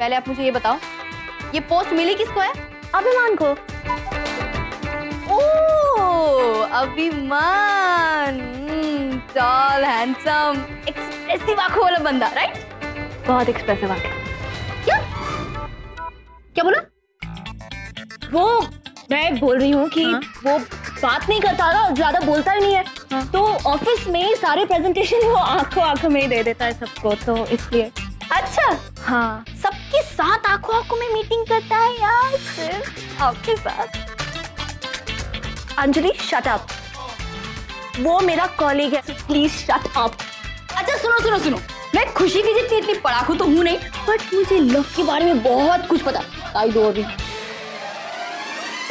पहले आप मुझे ये बताओ, ये पोस्ट मिली किसको है? अभिमान को। ओह अभिमान, टॉल हैंडसम एक्सप्रेसिव आंखों वाला बंदा, राइट? बहुत एक्सप्रेसिव आंखें। क्या क्या बोला? वो मैं बोल रही हूँ कि हाँ? वो बात नहीं करता ना, ज्यादा बोलता ही नहीं है। हाँ? तो ऑफिस में सारे प्रेजेंटेशन वो आंखों में ही दे देता है सबको, तो इसलिए। अच्छा, हाँ, सबके साथ आंखों में मीटिंग करता है या सिर्फ आपके साथ? अंजलि शट अप, वो मेरा कॉलीग है, प्लीज शट अप। अच्छा सुनो, मैं खुशी की जितनी इतनी पढ़ाकू तो हूँ नहीं, बट मुझे लव के बारे में बहुत कुछ पता। आई दो अभी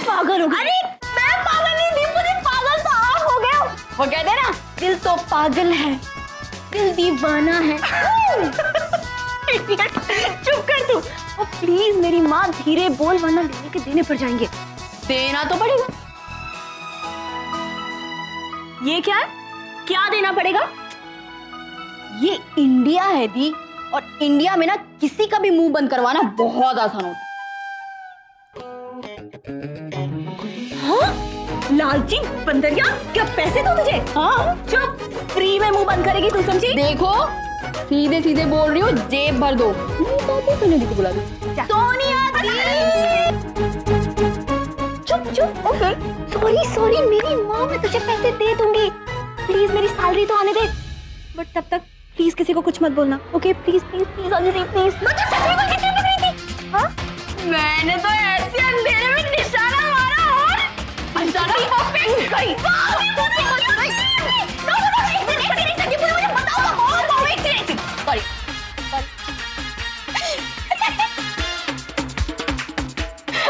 पागल हो गई। अरे मैं पागल नहीं थी, मुझे पागल तो आप हो गए हो। वो कहते हैं ना, दिल तो पागल है, दिल दीवाना है। चुप कर तू। और प्लीज मेरी माँ धीरे बोल, वरना लेने के देने पड़ जाएंगे। देना तो पड़ेगा। ये क्या है? क्या देना पड़ेगा? ये इंडिया है दी, और इंडिया में ना किसी का भी मुंह बंद करवाना बहुत आसान होता है। हाँ? लालची बंदरिया, क्या पैसे दो तुझे? हाँ चुप, फ्री में मुंह बंद करेगी तू, समझी? देखो सीधे सीधे बोल रही हूँ, जेब भर दो। सोनिया दी को बुला दो। सोनिया दी, चुप। ओके सॉरी, मेरी माँ, मैं तुझे पैसे दे दूंगी। प्लीज मेरी सैलरी तो आने दे, बट तब तक प्लीज किसी को कुछ मत बोलना। Okay please Anjali please. हाँ? मैंने तो ऐसे अंधेरे में निशाना मारा और निशाना परफेक्ट गई। सॉरी।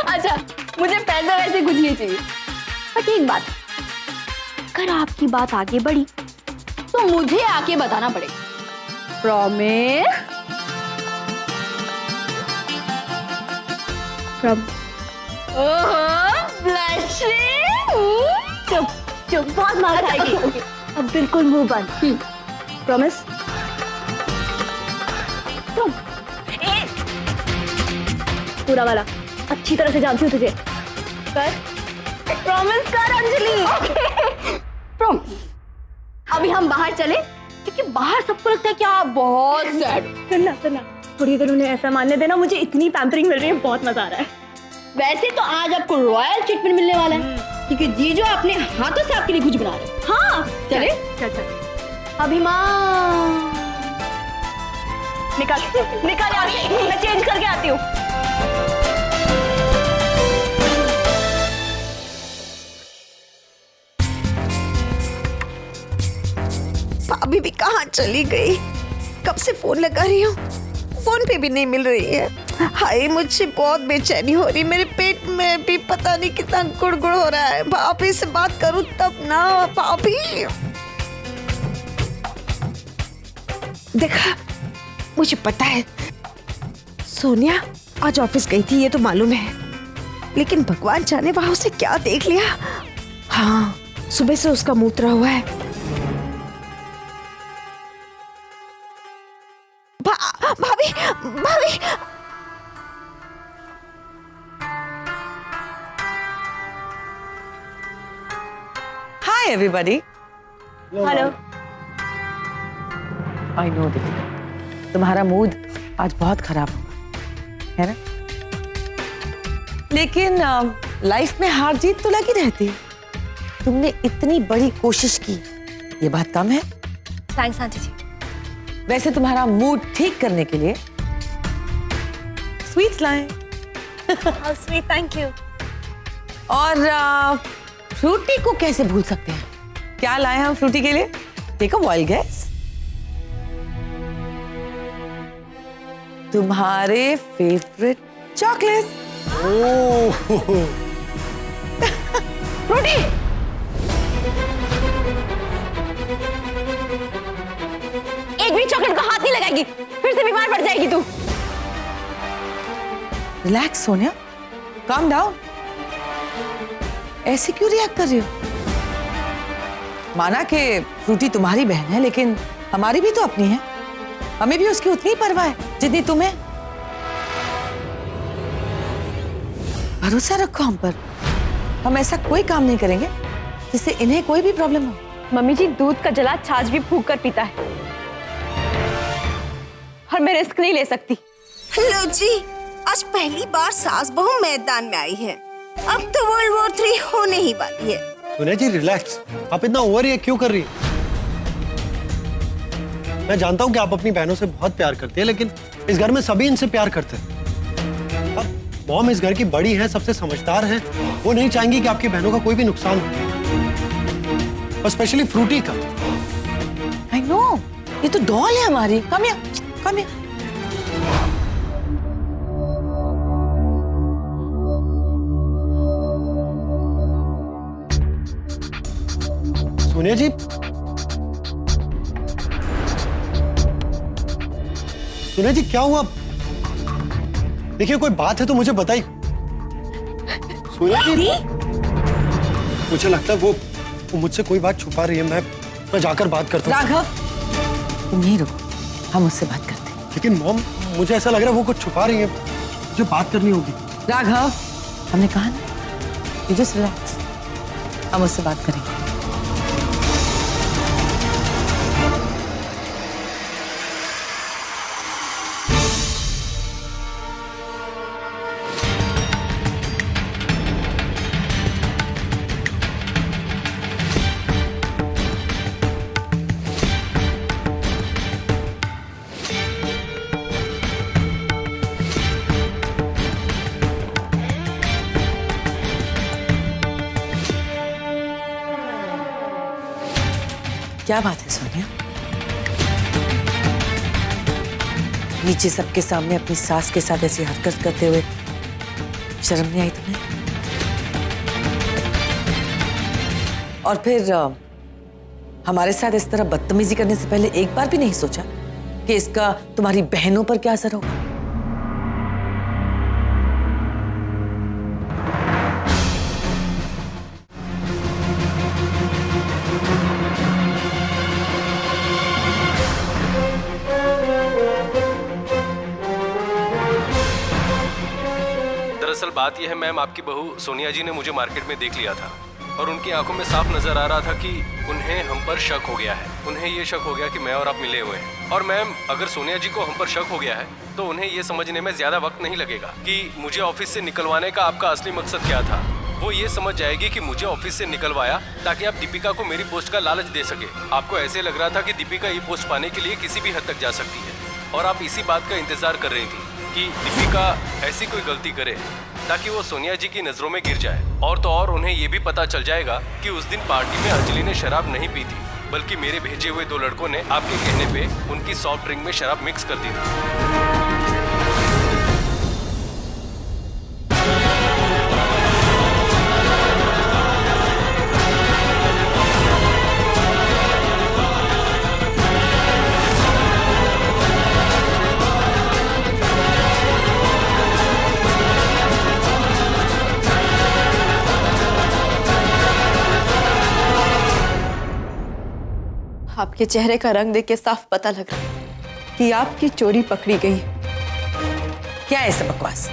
अच्छा, मुझे पैसे वैसे कुछ नहीं चाहिए, बट एक बात, अगर आपकी बात आगे बढ़ी तो मुझे आके बताना पड़ेगा। प्रॉमिस? चुप, बहुत मार खाएगी। अब बिल्कुल मुंह बंद। प्रॉमिस? पूरा वाला, अच्छी तरह से जानती हूँ तुझे। कर, प्रॉमिस कर अंजलि। प्रॉमिस। अभी हम बाहर चले, क्योंकि बाहर सबको लगता है कि आप बहुत सैड। सुनना, थोड़ी देर उन्हें ऐसा मानने देना, मुझे इतनी पैम्परिंग मिल रही है, बहुत मजा आ रहा है। वैसे तो आज आपको रॉयल ट्रीटमेंट मिलने वाला है, क्योंकि जीजू अपने हाथों से आपके लिए कुछ बना रहे हैं। हाँ चले? चल। अभिमान, निकल यहाँ से, मैं चेंज करके आती हूँ। भाभी भी कहाँ चली गई? कब से फोन लगा रही हूँ, फोन पे भी नहीं मिल रही है। हाय, मुझे बहुत बेचैनी हो रही, मेरे पेट में भी पता नहीं कितना गुड़गुड़ हो रहा है। भाभी से बात करूं तब ना। भाभी देखा, मुझे पता है सोनिया आज ऑफिस गई थी, ये तो मालूम है, लेकिन भगवान जाने वहां उसे क्या देख लिया। हाँ, सुबह से उसका मुंह उतरा हुआ है। भाभी hi everybody. Hello. I know दीदी, तुम्हारा मूड आज बहुत खराब होगा, है ना? लेकिन लाइफ में हार जीत तो लगी रहती है। तुमने इतनी बड़ी कोशिश की, ये बात कम है? थैंक्स आंटी जी। वैसे तुम्हारा मूड ठीक करने के लिए स्वीट्स लाए। How sweet, thank you. और फ्रूटी को कैसे भूल सकते हैं? क्या लाए हम फ्रूटी के लिए? देखो, वाइल्ड गेस, तुम्हारे फेवरेट चॉकलेट। फ्रूटी, एक भी चॉकलेट का हाथ नहीं लगाएगी, फिर से बीमार पड़ जाएगी तू। Relax Sonia, calm down. ऐसे क्यों रिएक्ट कर रही हो? माना कि फ्रूटी तुम्हारी बहन है, लेकिन हमारी भी तो अपनी है। हमें भी उसकी उतनी परवाह है जितनी तुम्हें। भरोसा रखो हम पर, हम ऐसा कोई काम नहीं करेंगे जिससे इन्हें कोई भी प्रॉब्लम हो। मम्मी जी, दूध का जला छाछ भी फूंक कर पीता है और मैं रिस्क नहीं ले सकती। लो जी, आज पहली बार सास बहू मैदान में आई है। अब तो वर्ल्ड वॉर 3 होने ही वाली है। सुनिया जी रिलैक्स, आप इतना ओवर रिएक्ट क्यों कर रही हैं? मैं जानता हूं कि आप अपनी बहनों से बहुत प्यार करती है, लेकिन इस घर में सभी इनसे प्यार करते हैं। अब मॉम इस घर की बड़ी है, सबसे समझदार है, वो नहीं चाहेंगी कि आपकी बहनों का कोई भी नुकसान हो, और स्पेशली फ्रूटी का। आई नो, ये तो डॉल है हमारी। Come here, come here. Sonia ji, Sonia ji क्या हुआ? देखिए कोई बात है तो मुझे बताइए। सोनिया जी, मुझे लगता है वो मुझसे कोई बात छुपा रही है। मैं जाकर बात करता हूँ। राघव, तुम यहीं रुको, हम उससे बात करते हैं। लेकिन मॉम, मुझे ऐसा लग रहा है वो कुछ छुपा रही है, मुझे बात करनी होगी। राघव, हमने कहा ना, यू जस्ट रिलैक्स, हम उससे बात करेंगे। क्या बात है सोनिया? नीचे सबके सामने अपनी सास के साथ ऐसी हरकत करते हुए शर्म नहीं आई तुम्हें? और फिर हमारे साथ इस तरह बदतमीजी करने से पहले एक बार भी नहीं सोचा कि इसका तुम्हारी बहनों पर क्या असर होगा? दरअसल बात यह है मैम, आपकी बहू सोनिया जी ने मुझे मार्केट में देख लिया था और उनकी आंखों में साफ नजर आ रहा था कि उन्हें हम पर शक हो गया है। उन्हें ये शक हो गया कि मैं और आप मिले हुए हैं। और मैम, अगर सोनिया जी को हम पर शक हो गया है तो उन्हें ये समझने में ज्यादा वक्त नहीं लगेगा कि मुझे ऑफिस से निकलवाने का आपका असली मकसद क्या था। वो ये समझ जाएगी कि मुझे ऑफिस से निकलवाया ताकि आप दीपिका को मेरी पोस्ट का लालच दे सके। आपको ऐसे लग रहा था कि दीपिका ये पोस्ट पाने के लिए किसी भी हद तक जा सकती है और आप इसी बात का इंतजार कर रही थी कि दीपिका ऐसी कोई गलती करे ताकि वो सोनिया जी की नजरों में गिर जाए। और तो और उन्हें ये भी पता चल जाएगा कि उस दिन पार्टी में अंजलि ने शराब नहीं पी थी, बल्कि मेरे भेजे हुए 2 लड़कों ने आपके कहने पे उनकी सॉफ्ट ड्रिंक में शराब मिक्स कर दी थी। आपके चेहरे का रंग देख के साफ पता लग रहा है कि आपकी चोरी पकड़ी गई। क्या है सब बकवास?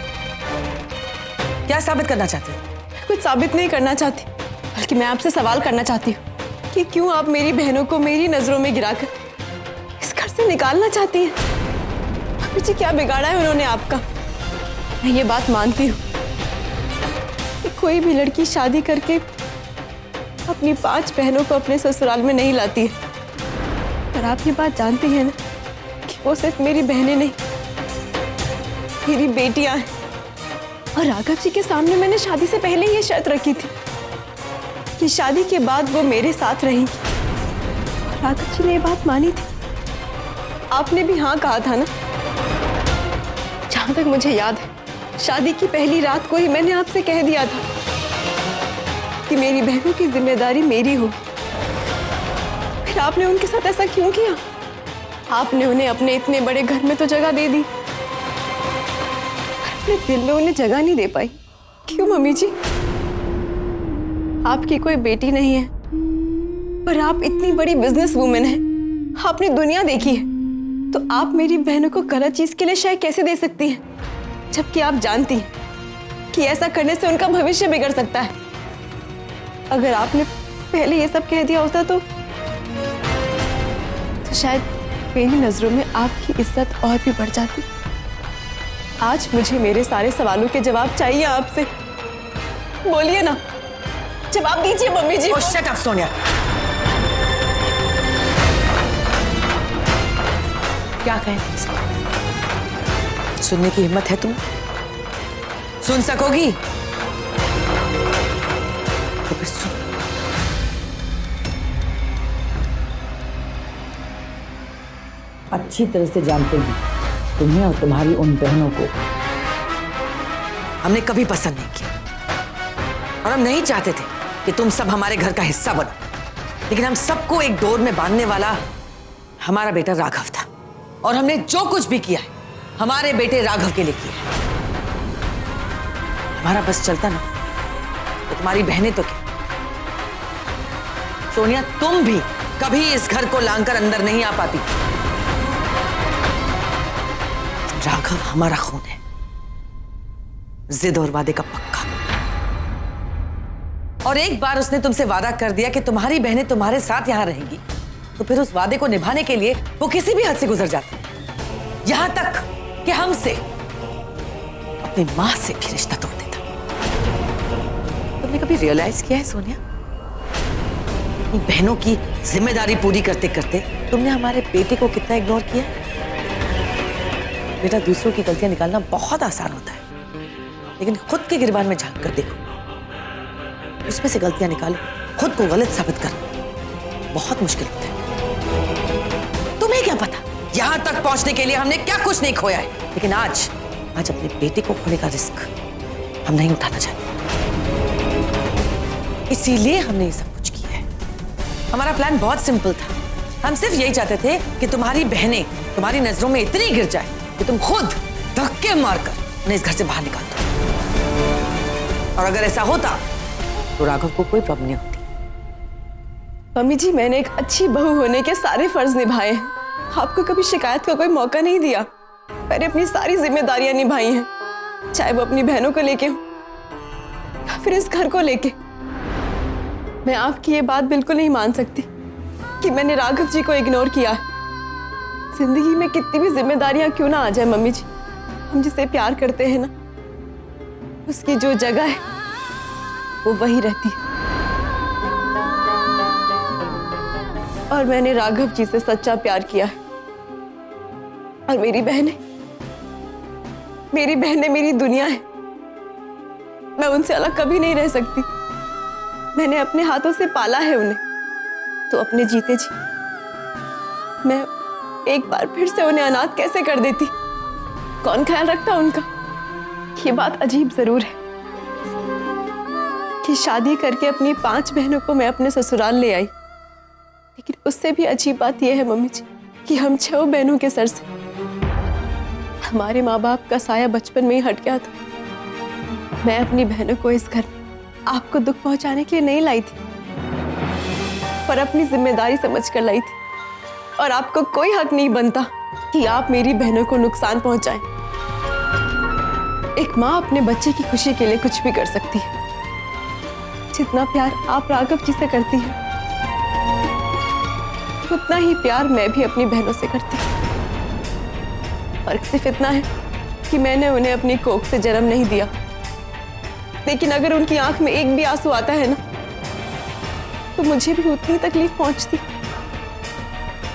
क्या साबित करना चाहती हो? कुछ साबित नहीं करना चाहती, बल्कि मैं आपसे सवाल करना चाहती हूँ कि क्यों आप मेरी बहनों को मेरी नजरों में गिराकर इस घर से निकालना चाहती हैं? अभी जी क्या बिगाड़ा है उन्होंने आपका? मैं ये बात मानती हूँ कि कोई भी लड़की शादी करके अपनी 5 बहनों को अपने ससुराल में नहीं लाती है, पर आप ये बात जानती हैं ना कि वो सिर्फ मेरी बहनें नहीं, मेरी बेटियां हैं। और राघव जी के सामने मैंने शादी से पहले ये शर्त रखी थी कि शादी के बाद वो मेरे साथ रहेंगी। और राघव जी ने ये बात मानी थी। आपने भी हाँ कहा था ना? जहां तक मुझे याद है, शादी की पहली रात को ही मैंने आपसे कह दिया था कि मेरी बहनों की जिम्मेदारी मेरी होगी। फिर आपने उनके साथ ऐसा क्यों किया? आपने उन्हें अपने इतने बड़े घर में तो जगह दे दी, अपने दिल में उन्हें जगह नहीं दे पाई। क्यों मम्मी जी? आपकी कोई बेटी नहीं है, पर आप इतनी बड़ी बिजनेस वूमेन हैं, आपने दुनिया देखी है, तो आप मेरी बहनों को गलत चीज के लिए शायद कैसे दे सकती हैं? जबकि आप जानती हैं कि ऐसा करने से उनका भविष्य बिगड़ सकता है। अगर आपने पहले ये सब कह दिया होता तो शायद मेरी नजरों में आपकी इज्जत और भी बढ़ जाती। आज मुझे मेरे सारे सवालों के जवाब चाहिए आपसे। बोलिए ना, जवाब दीजिए mummy ji. Shut up Sonia. क्या कहें तुमसे? सुनने की हिम्मत है तुम? सुन सकोगी तो फिर सुन। अच्छी तरह से जानते हैं तुम्हें और तुम्हारी उन बहनों को। हमने कभी पसंद नहीं किया और हम नहीं चाहते थे कि तुम सब हमारे घर का हिस्सा बनो, लेकिन हम सबको एक डोर में बांधने वाला हमारा बेटा राघव था और हमने जो कुछ भी किया है हमारे बेटे राघव के लिए किया है। हमारा बस चलता ना तो तुम्हारी बहनें तो क्या, सोनिया तुम भी कभी इस घर को लांघकर अंदर नहीं आ पाती। राघव हमारा खून है, जिद और वादे का पक्का। और एक बार उसने तुमसे वादा कर दिया कि तुम्हारी बहनें तुम्हारे साथ यहां रहेंगी, तो फिर उस वादे को निभाने के लिए वो किसी भी हद से गुजर जाती है, यहां तक कि हमसे, अपनी मां से भी रिश्ता तोड़ देता। तुमने कभी रियलाइज किया है सोनिया, अपनी बहनों की जिम्मेदारी पूरी करते करते तुमने हमारे बेटे को कितना इग्नोर किया? बेटा, दूसरों की गलतियां निकालना बहुत आसान होता है, लेकिन खुद के गिरबान में झांक कर देखो, उसमें से गलतियां निकालो, खुद को गलत साबित करना बहुत मुश्किल होता है। तुम्हें क्या पता यहां तक पहुंचने के लिए हमने क्या कुछ नहीं खोया है, लेकिन आज अपने बेटे को खोने का रिस्क हम नहीं उठाना चाहते, इसीलिए हमने ये सब कुछ किया है। हमारा प्लान बहुत सिंपल था, हम सिर्फ यही चाहते थे कि तुम्हारी बहनें तुम्हारी नजरों में इतनी गिर जाए कि तुम खुद धक्के मारकर उन्हें इस घर से बाहर निकाल दो। और अगर ऐसा होता तो राघव को कोई प्रॉब्लम नहीं होती। मम्मी जी, मैंने एक अच्छी बहू होने के सारे फर्ज निभाए हैं, आपको कभी शिकायत का कोई मौका नहीं दिया। मैंने अपनी सारी जिम्मेदारियां निभाई हैं, चाहे वो अपनी बहनों को लेके हो या फिर इस घर को लेके। मैं आपकी ये बात बिल्कुल नहीं मान सकती कि मैंने राघव जी को इग्नोर किया है। जिंदगी में कितनी भी जिम्मेदारियां क्यों ना आ जाए मम्मी जी, हम जिसे प्यार करते हैं ना, उसकी जो जगह है वो वही रहती है। और मैंने राघव जी से सच्चा प्यार किया है, और मेरी बहनें मेरी दुनिया है। मैं उनसे अलग कभी नहीं रह सकती। मैंने अपने हाथों से पाला है उन्हें, तो अपने जीते जी मैं एक बार फिर से उन्हें अनाथ कैसे कर देती? कौन ख्याल रखता उनका? ये बात अजीब जरूर है कि शादी करके अपनी 5 बहनों को मैं अपने ससुराल ले आई, लेकिन उससे भी अजीब बात यह है मम्मी जी कि हम 6 बहनों के सर से हमारे माँ बाप का साया बचपन में ही हट गया था। मैं अपनी बहनों को इस घर में आपको दुख पहुंचाने के लिए नहीं लाई थी, पर अपनी जिम्मेदारी समझकर लाई थी। और आपको कोई हक नहीं बनता कि आप मेरी बहनों को नुकसान पहुंचाएं। एक माँ अपने बच्चे की खुशी के लिए कुछ भी कर सकती है। जितना प्यार आप राघव जी से करती हैं, उतना ही प्यार मैं भी अपनी बहनों से करती हूँ। फर्क सिर्फ इतना है कि मैंने उन्हें अपनी कोख से जन्म नहीं दिया, लेकिन अगर उनकी आंख में एक भी आंसू आता है ना, तो मुझे भी उतनी तकलीफ पहुंचती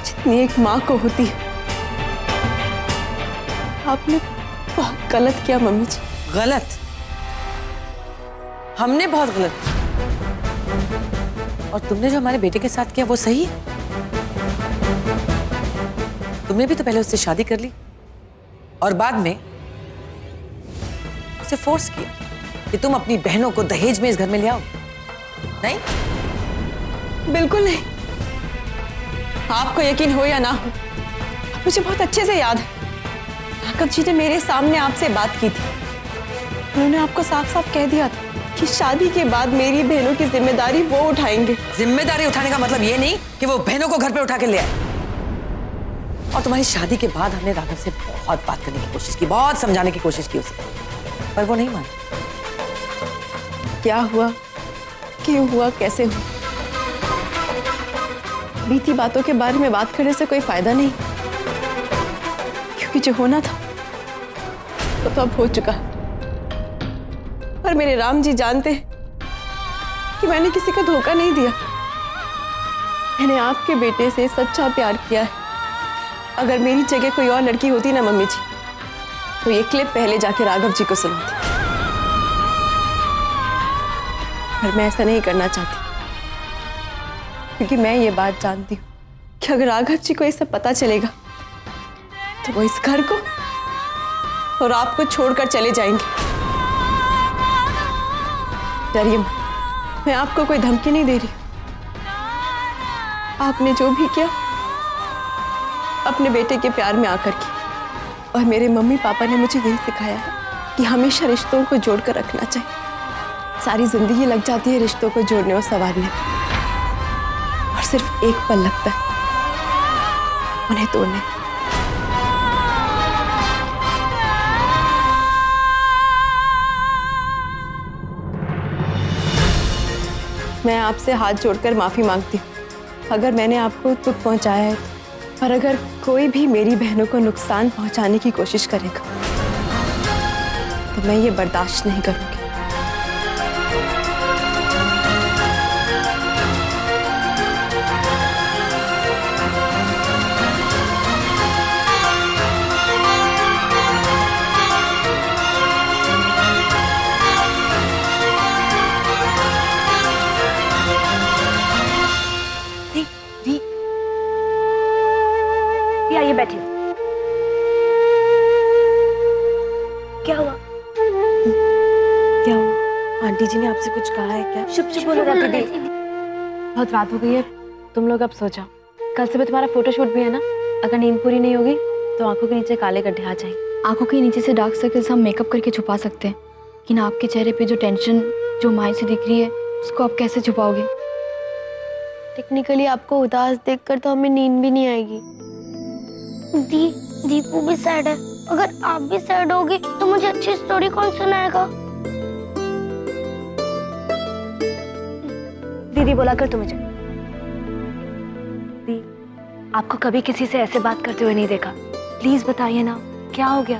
जितनी एक माँ को होती है। आपने बहुत गलत किया मम्मी जी। गलत? हमने बहुत गलत किया, और तुमने जो हमारे बेटे के साथ किया वो सही है? तुमने भी तो पहले उससे शादी कर ली और बाद में उसे फोर्स किया कि तुम अपनी बहनों को दहेज में इस घर में ले आओ। नहीं? बिल्कुल नहीं। आपको यकीन हो या ना हो, मुझे बहुत अच्छे से याद है, राघव जी ने मेरे सामने आपसे बात की थी। उन्होंने आपको साफ साफ कह दिया था कि शादी के बाद मेरी बहनों की जिम्मेदारी वो उठाएंगे। जिम्मेदारी उठाने का मतलब ये नहीं कि वो बहनों को घर पे उठा के ले आए। और तुम्हारी शादी के बाद हमने राघव से बहुत बात करने की कोशिश की, बहुत समझाने की कोशिश की उसे, पर वो नहीं माना। क्या हुआ, क्यों हुआ, कैसे हुआ। बीती बातों के बारे में बात करने से कोई फायदा नहीं, क्योंकि जो होना था वो तो अब हो चुका। पर मेरे राम जी जानते हैं कि मैंने किसी को धोखा नहीं दिया। मैंने आपके बेटे से सच्चा प्यार किया है। अगर मेरी जगह कोई और लड़की होती ना मम्मी जी, तो ये क्लिप पहले जाके राघव जी को सुनाती। पर मैं ऐसा नहीं करना चाहती, क्योंकि मैं ये बात जानती हूँ कि अगर राघव जी को ये सब पता चलेगा तो वो इस घर को और आपको छोड़कर चले जाएंगे। डरिए मत, मैं आपको कोई धमकी नहीं दे रही। आपने जो भी किया अपने बेटे के प्यार में आकर की, और मेरे मम्मी पापा ने मुझे यही सिखाया है कि हमेशा रिश्तों को जोड़कर रखना चाहिए। सारी जिंदगी लग जाती है रिश्तों को जोड़ने और संवारने में, और सिर्फ एक पल लगता है उन्हें तोड़ने। मैं आपसे हाथ जोड़कर माफी मांगती हूँ अगर मैंने आपको दुख पहुंचाया है, और अगर कोई भी मेरी बहनों को नुकसान पहुंचाने की कोशिश करेगा तो मैं ये बर्दाश्त नहीं करूंगी। आइए बैठिए। क्या हुआ? क्या हुआ? आंटी जी ने आपसे कुछ कहा है क्या? चुप चुप बोलो दीदी। बहुत रात हो गई है, तुम लोग अब सो जाओ। कल सुबह तुम्हारा फोटोशूट भी है ना, अगर नींद पूरी नहीं होगी तो आंखों के नीचे काले गड्ढे आ जाएंगे। आंखों के नीचे से डार्क सर्कल्स हम मेकअप करके छुपा सकते हैं, लेकिन आपके चेहरे पे जो टेंशन, जो मायूसी दिख रही है, उसको आप कैसे छुपाओगे? टेक्निकली आपको उदास देखकर तो हमें नींद भी नहीं आएगी। दीपू भी सैड है। अगर आप भी सैड होगी तो मुझे अच्छी स्टोरी कौन सुनाएगा? दीदी बोला कर तुम मुझे। दी, आपको कभी किसी से ऐसे बात करते हुए नहीं देखा। प्लीज बताइए ना, क्या हो गया?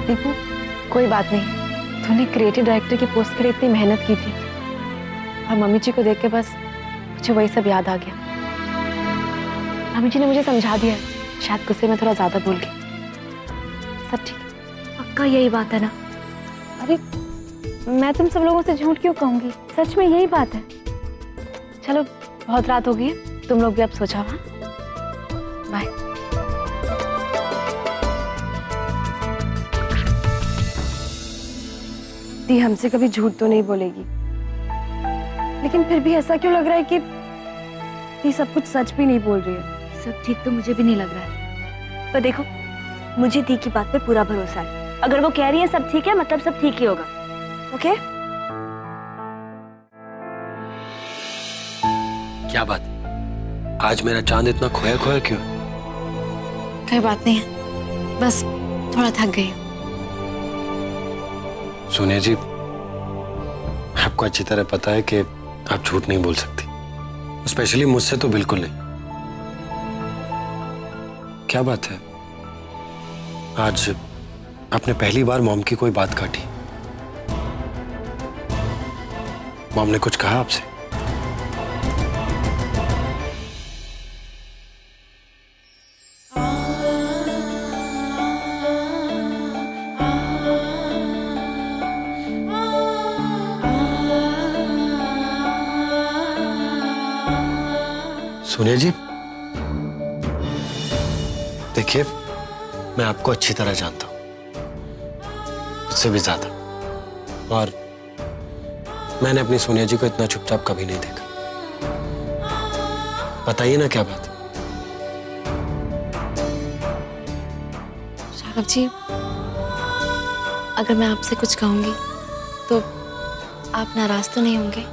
दीपू, कोई बात नहीं। तूने क्रिएटिव डायरेक्टर की पोस्ट के लिए इतनी मेहनत की थी, और मम्मी जी को देख के बस मुझे वही सब याद आ गया। मम्मी जी ने मुझे समझा दिया, शायद गुस्से में थोड़ा ज्यादा बोल गई। सब ठीक है। पक्का यही बात है ना? अरे मैं तुम सब लोगों से झूठ क्यों कहूंगी, सच में यही बात है। चलो बहुत रात हो गई है, तुम लोग भी अब सो जाओ। हाँ, बाय। दी हमसे कभी झूठ तो नहीं बोलेगी, लेकिन फिर भी ऐसा क्यों लग रहा है कि ये सब कुछ सच भी नहीं बोल रही है। सब ठीक तो मुझे भी नहीं लग रहा है, पर देखो मुझे दी की बात पे पूरा भरोसा है। अगर वो कह रही है सब ठीक है, मतलब सब ठीक ही होगा। ओके? क्या बात, आज मेरा चांद इतना खोया खोया क्यों? कोई बात नहीं है, बस थोड़ा थक गई। सोनिया जी, आपको अच्छी तरह पता है कि आप झूठ नहीं बोल सकती, स्पेशली मुझसे तो बिल्कुल नहीं। क्या बात है, आज आपने पहली बार मॉम की कोई बात काटी? मॉम ने कुछ कहा आपसे? सोनिया जी, देखिए मैं आपको अच्छी तरह जानता हूं, उससे भी ज्यादा, और मैंने अपनी सोनिया जी को इतना चुपचाप कभी नहीं देखा। बताइए ना क्या बात है? राघव जी, अगर मैं आपसे कुछ कहूंगी तो आप नाराज तो नहीं होंगे?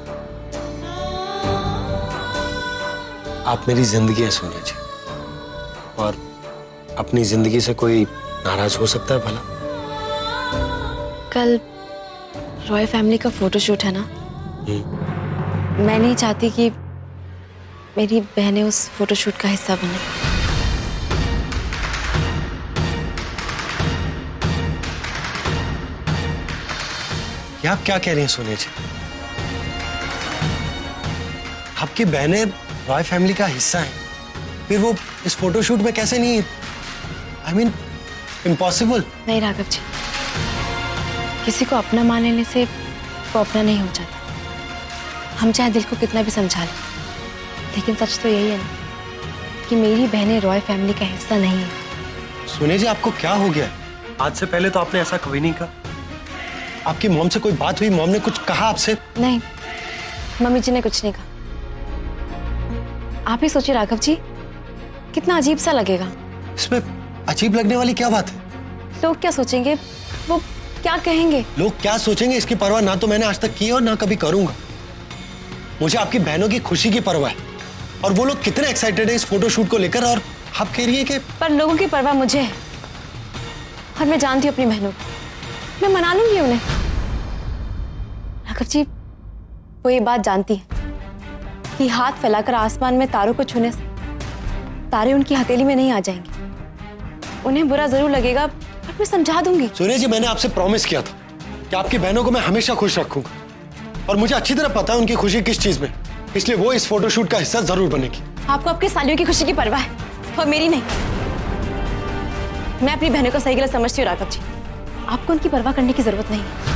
आप मेरी जिंदगी है सोनिया जी, और अपनी जिंदगी से कोई नाराज हो सकता है भला? कल रॉय फैमिली का फोटोशूट है ना, मैं नहीं चाहती कि मेरी बहनें उस फोटोशूट का हिस्सा बने। ये आप क्या कह रही हैं सोनिया जी? आपकी बहनें रॉय फैमिली का हिस्सा हैं, फिर वो इस फोटोशूट में कैसे नहीं? I mean impossible. नहीं राघव जी, किसी को अपना मान लेने से वो अपना नहीं हो जाता। हम चाहे दिल को कितना भी समझा लें, लेकिन सच तो यही है ना कि मेरी बहनें रॉय फैमिली का हिस्सा नहीं है। सोनिया जी, आपको क्या हो गया? आज से पहले तो आपने ऐसा कभी नहीं कहा। आपकी मॉम से कोई बात हुई? मॉम ने कुछ कहा आपसे? नहीं, मम्मी जी ने कुछ नहीं कहा। आप ही सोचिए राघव जी, कितना अजीब सा लगेगा। इसमें अजीब लगने वाली क्या बात है? लोग क्या सोचेंगे, वो क्या कहेंगे? लोग क्या सोचेंगे इसकी परवाह ना तो मैंने आज तक की और ना कभी करूंगा। मुझे आपकी बहनों की खुशी की परवाह है, और वो लोग कितने एक्साइटेड हैं इस फोटोशूट को लेकर, और आप कह रही हैं कि पर लोगों की परवाह मुझे है, और मैं जानती हूँ अपनी बहनों को, मैं मना लूंगी उन्हें। राघव जी, वो ये बात जानती है कि हाथ फैलाकर आसमान में तारों को छूने से तारे उनकी हथेली में नहीं आ जाएंगे। उन्हें बुरा जरूर लगेगा, पर मैं समझा दूंगी। सोनिया जी, मैंने आपसे प्रॉमिस किया था कि आपकी बहनों को मैं हमेशा खुश रखूंगा, और मुझे अच्छी तरह पता है उनकी खुशी किस चीज में, इसलिए वो इस फोटोशूट का हिस्सा जरूर बनेगी। आपको आपके सालियों की खुशी की परवाह है और मेरी नहीं। मैं अपनी बहनों को सही गलत समझती हूँ राघव जी, आपको उनकी परवाह करने की जरूरत नहीं है।